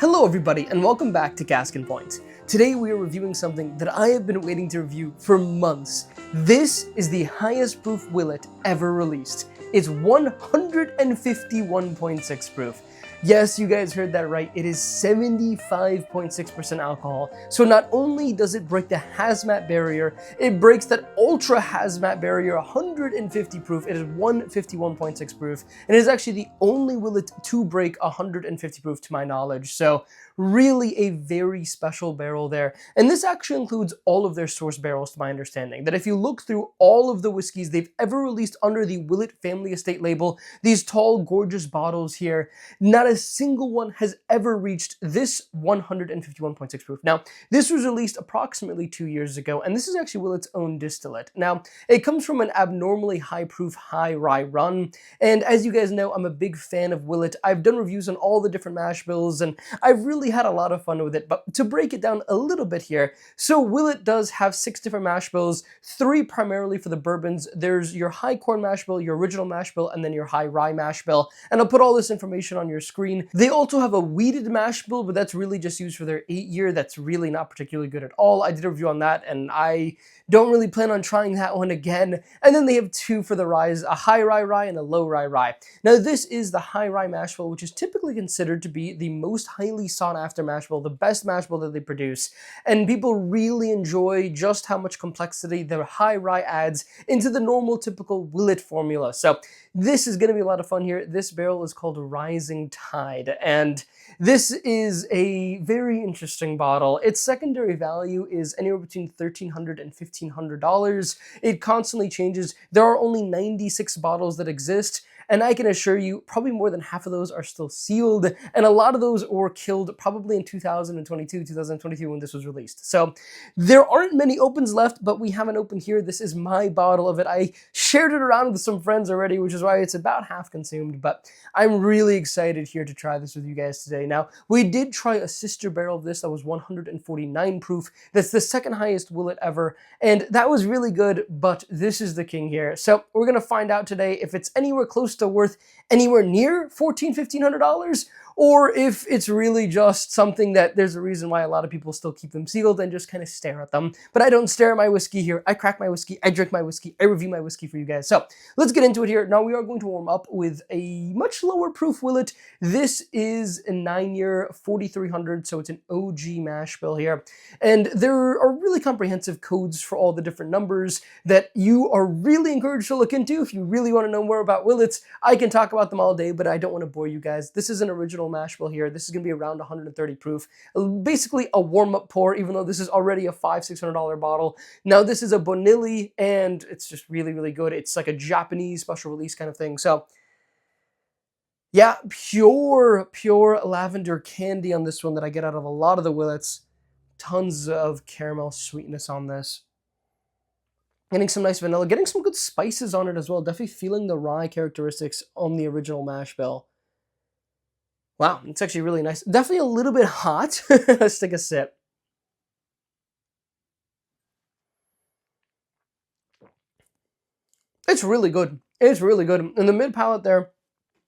Hello everybody and welcome back to Cask and Point. Today we are reviewing something that I have been waiting to review for months. This is the highest proof Willett ever released. It's 151.6 proof. Yes, you guys heard that right, it is 75.6% alcohol. So not only does it break the hazmat barrier, it breaks that ultra hazmat barrier, 150 proof. It is 151.6 proof, and it is actually the only Willett to break 150 proof to my knowledge. So really a very special barrel there. And this actually includes all of their source barrels to my understanding. That if you look through all of the whiskeys they've ever released under the Willett family estate label, these tall, gorgeous bottles here, not a single one has ever reached this 151.6 proof. Now, this was released approximately 2 years ago, and this is actually Willett's own distillate. Now, it comes from an abnormally high proof, high rye run, and as you guys know, I'm a big fan of Willett. I've done reviews on all the different mash bills, and I've really had a lot of fun with it. But to break it down a little bit here, so Willett does have 6 different mash bills, 3 primarily for the bourbons. There's your high corn mash bill, your original mash bill, and then your high rye mash bill, and I'll put all this information on your screen. They also have a wheated mash bill, but that's really just used for their 8-year. That's really not particularly good at all. I did a review on that, and I don't really plan on trying that one again. And then they have 2 for the ryes, a high rye and a low rye. Now this is the high rye mash bill, which is typically considered to be the most highly sought after mash bill, the best mash bill that they produce. And people really enjoy just how much complexity the high rye adds into the normal typical Willett formula. So this is going to be a lot of fun here. This barrel is called Ryesing Tide, and this is a very interesting bottle. Its secondary value is anywhere between $1,300 and $1,500. It constantly changes. There are only 96 bottles that exist, and I can assure you probably more than half of those are still sealed, and a lot of those were killed probably in 2022, 2023 when this was released. So there aren't many opens left, but we have an open here. This is my bottle of it. I shared it around with some friends already, which is why it's about half consumed, but I'm really excited here to try this with you guys today. Now, we did try a sister barrel of this that was 149 proof. That's the second highest Willett ever, and that was really good, but this is the king here. So we're gonna find out today if it's anywhere close to worth anywhere near $1,400, or if it's really just something that there's a reason why a lot of people still keep them sealed and just kind of stare at them. But I don't stare at my whiskey here. I crack my whiskey, I drink my whiskey, I review my whiskey for you guys. So let's get into it here. Now we are going to warm up with a much lower proof Willett. This is a 9-year 4300, so it's an OG mash bill here. And there are really comprehensive codes for all the different numbers that you are really encouraged to look into if you really want to know more about Willets. I can talk about them all day, but I don't want to bore you guys. This is an original mash bill here. This is going to be around 130 proof. Basically a warm-up pour, even though this is already a $500-600 bottle. Now this is a Bonilli, and it's just really, really good. It's like a Japanese special release kind of thing. So yeah, pure lavender candy on this one that I get out of a lot of the Willets. Tons of caramel sweetness on this. Getting some nice vanilla, getting some good spices on it as well. Definitely feeling the rye characteristics on the original mash bill. Wow, it's actually really nice. Definitely a little bit hot. Let's take a sip. It's really good. It's really good. In the mid palate there,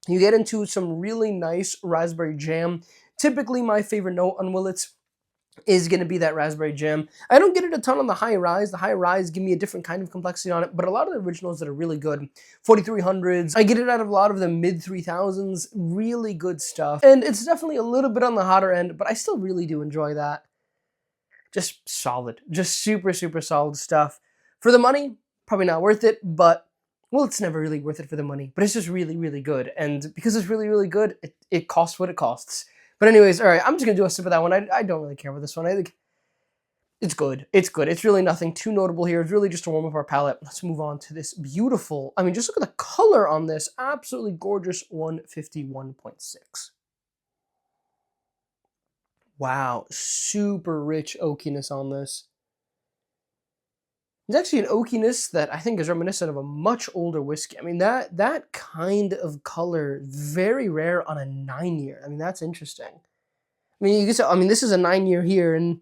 you get into some really nice raspberry jam. Typically, my favorite note on Willett's is going to be that raspberry jam. I don't get it a ton on the high rise. The high rise give me a different kind of complexity on it, but a lot of the originals that are really good, 4300s, I get it out of a lot of the mid 3000s, really good stuff. And it's definitely a little bit on the hotter end, but I still really do enjoy that. Just solid, just super solid stuff. For the money, probably not worth it, but well, it's never really worth it for the money, but it's just really good. And because it's really good, it costs what it costs. But anyways, all right, I'm just going to do a sip of that one. I don't really care about this one. I think it's good. It's good. It's really nothing too notable here. It's really just to warm up our palate. Let's move on to this beautiful, I mean, just look at the color on this. Absolutely gorgeous 151.6. Wow, super rich oakiness on this. It's actually an oakiness that I think is reminiscent of a much older whiskey. I mean, that kind of color, very rare on a 9-year. I mean, that's interesting. I mean, you can say, I mean, this is a 9-year here and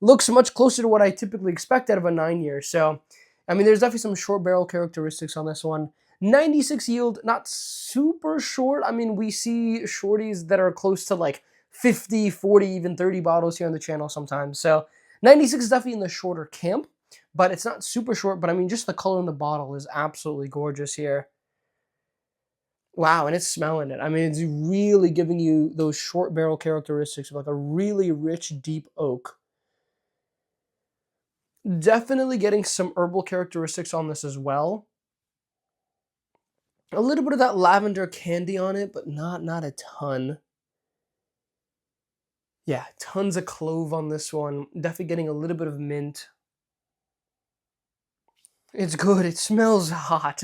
looks much closer to what I typically expect out of a 9-year. So, I mean, there's definitely some short barrel characteristics on this one. 96 yield, not super short. I mean, we see shorties that are close to like 50, 40, even 30 bottles here on the channel sometimes. So 96 is definitely in the shorter camp, but it's not super short. But I mean, just the color in the bottle is absolutely gorgeous here. Wow, and it's smelling it. I mean, it's really giving you those short barrel characteristics of like a really rich, deep oak. Definitely getting some herbal characteristics on this as well. A little bit of that lavender candy on it, but not a ton. Yeah, tons of clove on this one. Definitely getting a little bit of mint. It's good. It smells hot.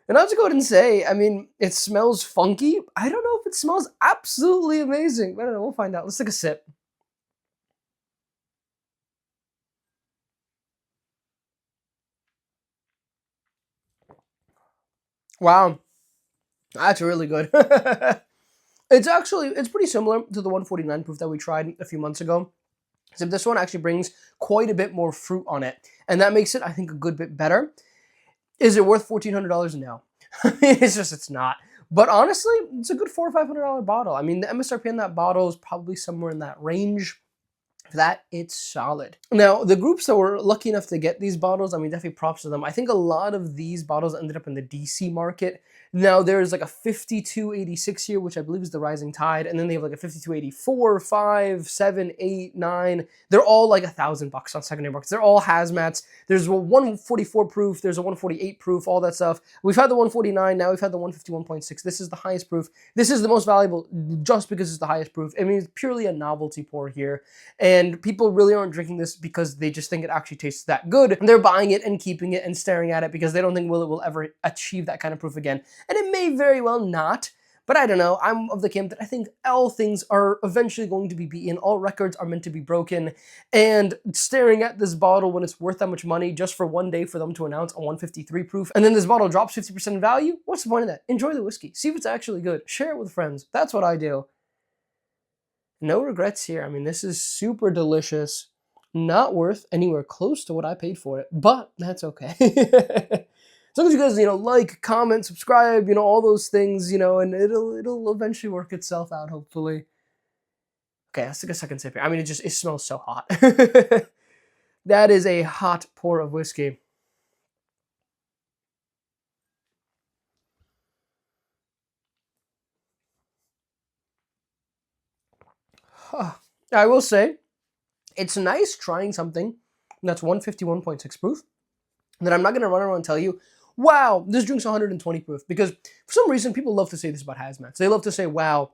And I'll just go ahead and say, I mean, it smells funky. I don't know if it smells absolutely amazing. I don't know. We'll find out. Let's take a sip. Wow, that's really good. It's pretty similar to the 149 proof that we tried a few months ago. Except this one actually brings quite a bit more fruit on it. And that makes it, I think, a good bit better. Is it worth $1,400? No. It's not. But honestly, it's a good $400 or $500 bottle. I mean, the MSRP on that bottle is probably somewhere in that range. For that, it's solid. Now, the groups that were lucky enough to get these bottles, I mean, definitely props to them. I think a lot of these bottles ended up in the DC market. Now, there's like a 5286 here, which I believe is the Ryesing Tide, and then they have like a 5284, 5, 7, 8, 9. They're all like $1,000 on secondary markets. They're all hazmats. There's a 144 proof, there's a 148 proof, all that stuff. We've had the 149, now we've had the 151.6. This is the highest proof. This is the most valuable just because it's the highest proof. I mean, it's purely a novelty pour here. And people really aren't drinking this because they just think it actually tastes that good. They're buying it and keeping it and staring at it because they don't think Willett will ever achieve that kind of proof again. And it may very well not, but I don't know. I'm of the camp that I think all things are eventually going to be beaten. All records are meant to be broken. And staring at this bottle when it's worth that much money just for one day for them to announce a 153 proof, and then this bottle drops 50% in value, what's the point of that? Enjoy the whiskey. See if it's actually good. Share it with friends. That's what I do. No regrets here. I mean, this is super delicious. Not worth anywhere close to what I paid for it, but that's okay. As long as you guys, like, comment, subscribe, all those things, and it'll eventually work itself out, hopefully. Okay, let's take a second sip here. I mean, it smells so hot. That is a hot pour of whiskey. I will say, it's nice trying something that's 151.6 proof that I'm not going to run around and tell you, wow, this drink's 120 proof. Because for some reason, people love to say this about hazmats. They love to say, wow,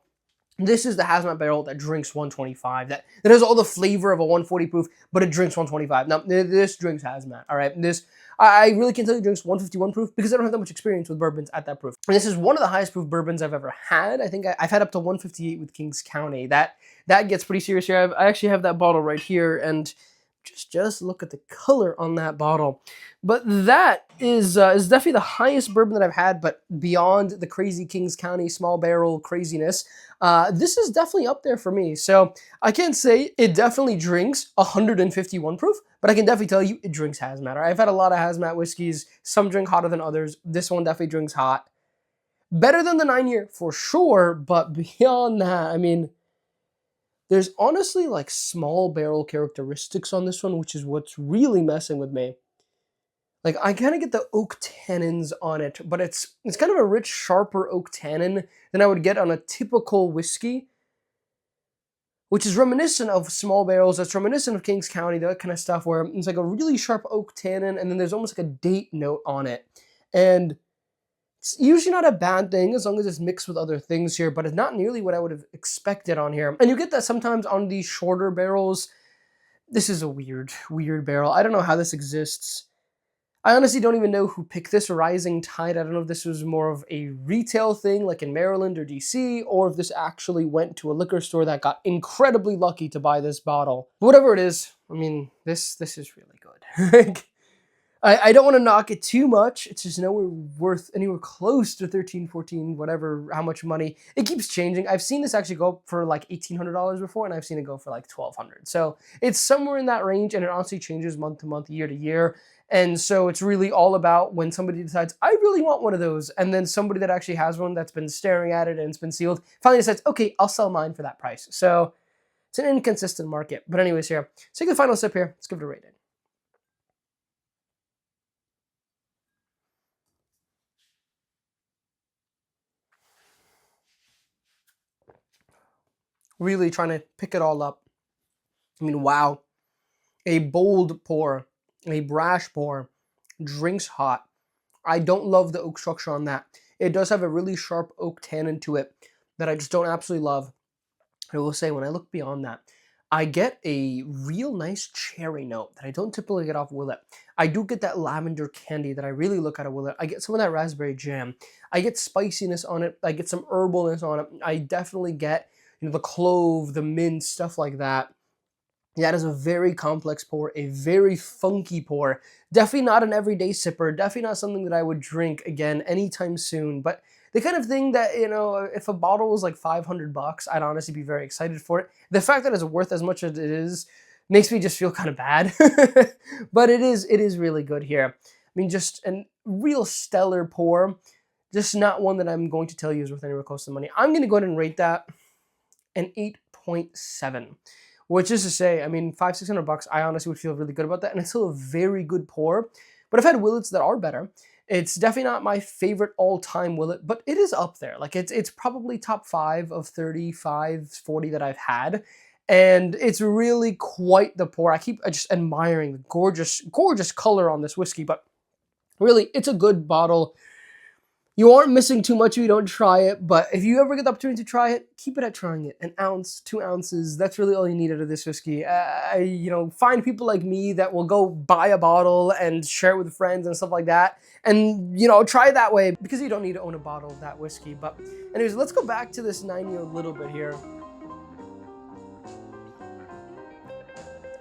this is the hazmat barrel that drinks 125, that has all the flavor of a 140 proof, but it drinks 125. Now, this drinks hazmat, all right? I really can't tell you it drinks 151 proof because I don't have that much experience with bourbons at that proof. And this is one of the highest proof bourbons I've ever had. I think I've had up to 158 with Kings County. That gets pretty serious here. I actually have that bottle right here, and just look at the color on that bottle. But that is definitely the highest bourbon that I've had, but beyond the crazy Kings County small barrel craziness, this is definitely up there for me. So I can't say it definitely drinks 151 proof, but I can definitely tell you it drinks hazmat. I've had a lot of hazmat whiskeys. Some drink hotter than others. This one definitely drinks hot. Better than the 9-year for sure, but beyond that, I mean, there's honestly like small barrel characteristics on this one, which is what's really messing with me. Like, I kind of get the oak tannins on it, but it's kind of a rich, sharper oak tannin than I would get on a typical whiskey, which is reminiscent of small barrels. That's reminiscent of Kings County, that kind of stuff, where it's like a really sharp oak tannin, and then there's almost like a date note on it. And it's usually not a bad thing as long as it's mixed with other things here, but it's not nearly what I would have expected on here. And you get that sometimes on these shorter barrels. This is a weird barrel. I don't know how this exists. I honestly don't even know who picked this Ryesing Tide. I don't know if this was more of a retail thing like in Maryland or DC, or if this actually went to a liquor store that got incredibly lucky to buy this bottle. But whatever it is, I mean, this is really good. I don't want to knock it too much. It's just nowhere worth anywhere close to 13, 14, whatever, how much money. It keeps changing. I've seen this actually go for like $1,800 before, and I've seen it go for like $1,200. So it's somewhere in that range, and it honestly changes month to month, year to year. And so it's really all about when somebody decides, I really want one of those. And then somebody that actually has one that's been staring at it and it's been sealed finally decides, okay, I'll sell mine for that price. So it's an inconsistent market. But anyways, here, let's take the final sip here. Let's give it a rating. Really trying to pick it all up. I mean, wow. A bold pour, a brash pour, drinks hot. I don't love the oak structure on that. It does have a really sharp oak tannin to it that I just don't absolutely love. I will say, when I look beyond that, I get a real nice cherry note that I don't typically get off Willett. I do get that lavender candy that I really look at a Willett. I get some of that raspberry jam. I get spiciness on it. I get some herbalness on it. I definitely get, the clove, the mint, stuff like that. That is a very complex pour, a very funky pour. Definitely not an everyday sipper. Definitely not something that I would drink again anytime soon. But the kind of thing that, if a bottle was like $500, I'd honestly be very excited for it. The fact that it's worth as much as it is makes me just feel kind of bad. But it is really good here. I mean, just a real stellar pour. Just not one that I'm going to tell you is worth anywhere close to the money. I'm going to go ahead and rate that an 8.7. Which is to say, I mean, $500-600, I honestly would feel really good about that. And it's still a very good pour. But I've had Willets that are better. It's definitely not my favorite all-time Willett, but it is up there. Like, it's probably top 5 of 35, 40 that I've had. And it's really quite the pour. I keep just admiring the gorgeous, gorgeous color on this whiskey. But really, it's a good bottle. You aren't missing too much if you don't try it, but if you ever get the opportunity to try it, keep it at trying it. An ounce, 2 ounces, that's really all you need out of this whiskey. Find people like me that will go buy a bottle and share it with friends and stuff like that. And, try it that way, because you don't need to own a bottle of that whiskey. But anyways, let's go back to this 9-year a little bit here.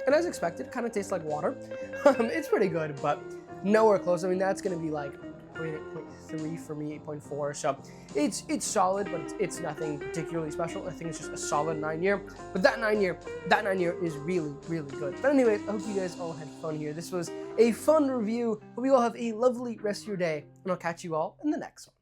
And as expected, it kind of tastes like water. It's pretty good, but nowhere close. I mean, that's going to be like 8.3 for me, 8.4. So it's solid, but it's nothing particularly special. I think it's just a solid 9-year. But that 9-year is really, really good. But anyway, I hope you guys all had fun here. This was a fun review. Hope you all have a lovely rest of your day, and I'll catch you all in the next one.